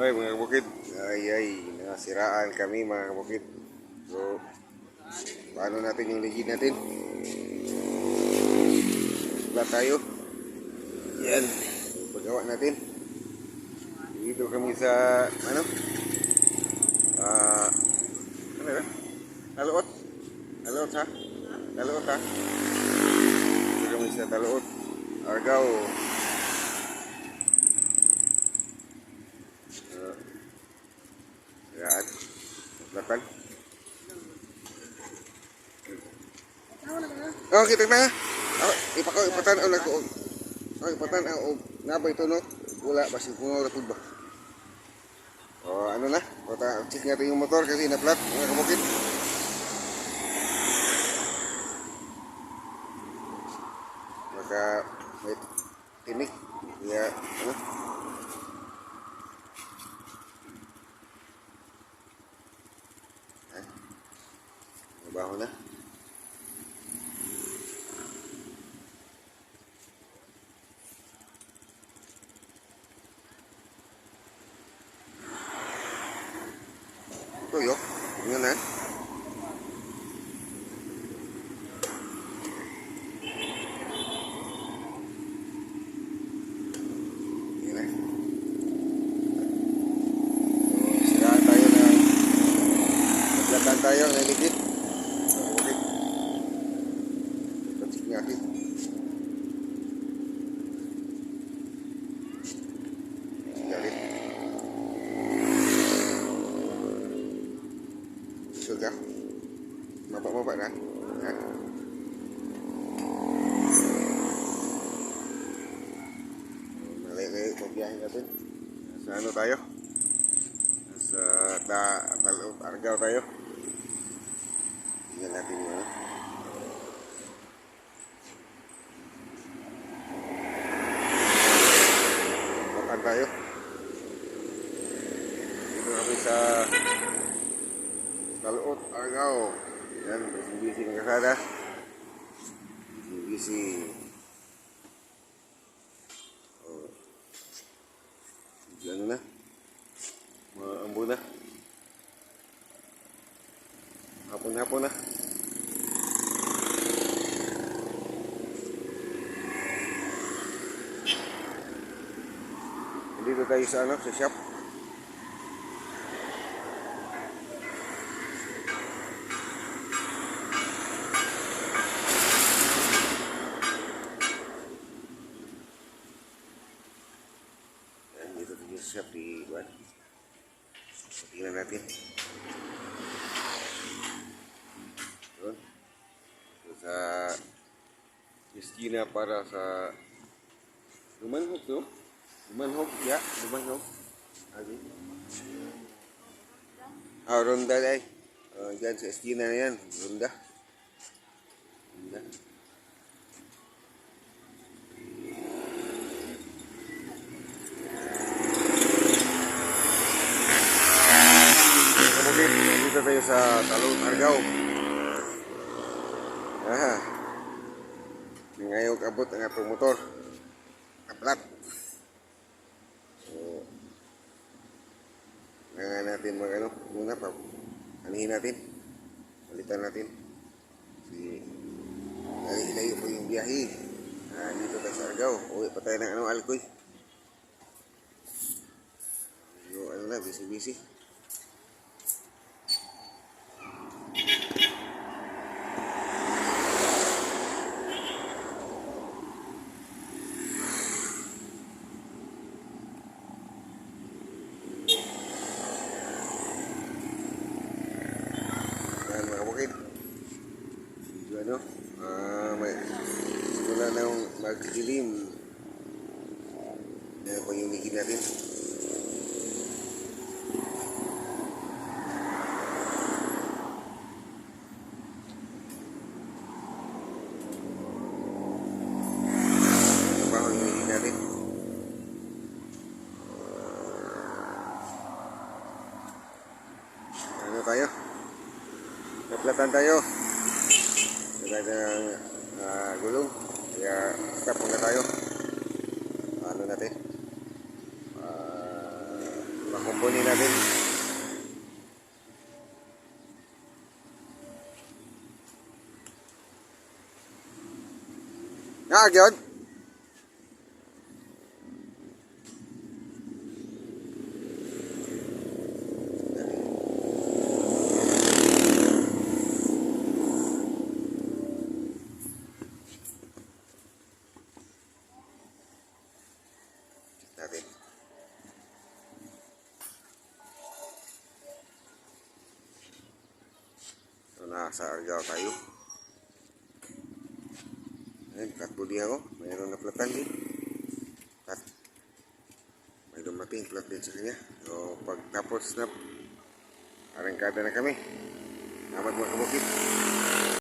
Ay mga kabukid, ay nasiraan kami mga kabukid. So, paano natin yung ligid natin? Wala tayo. Yan, paggawa natin. Dito kami sa, ah, ano ba? Taluot. Taluot ha? Taluot ha? Dito kami sa Taluot. Argao. Siraan. Belakang. Oh, kita na. Oh, ipatan ang nako. Oh, ipatan ang nabay tunok. Wala basi puno ra pud ba. Oh, ano na? Pata check natin yung motor kasi na-flat mga kabukid. Maka may tinik. Ya, ano? Mabaho na. Tuyo, tingnan na. Yan na. So, siraan tayo ng naglatan tayo ng ligid. Okay. Check natin. Galit. Sudah. Mabak-mabak na. Ha? Malay-lay pagbiyahe natin. Sa ano tayo? Sa Taluot, Argao tayo. Tingnan natin yun. Makan tayo. Dito kami sa Taluot, Argao. Yan, busy-busy ng kasada. Busy-busy. Oh. Ano na? Maambo na. Hapon-hapon na. Dito tayo sa ano, sa shop. Dito tayo sa shop di Juan. Tingnan natin. Doon. Sa Christina para sa Lumanhog to. Lumanhog, ya. Lumanhog. Lagi. Ah, ronda day. Diyan sa Christina na yan. Ronda. Ronda. Dito tayo sa Taluot, Argao. Ngayon abot ang atong motor. Kaplat. So, nga natin muna pa. Anihin natin. Palitan natin. Kasi layo po yung biyahe. Dito tayo sa Argao. Uwi pa tayo ng Alcoy. So, busy-busy. Mga bukid, ano, wala na yung magdilim. Yan po yung ligid natin. Ito pa yung ligid natin. Ano tayo? Naplatan tayo. Lagay ng gulong. Kaya stop muna tayo. Ano natin? gyud. Natin. So, nasa Argao tayo. Ayan, katbudi ako. Mayroon na platan din. At may dumating plat din sa kanya. So, pagtapos na, arangkada na kami. Salamat mga kabukid.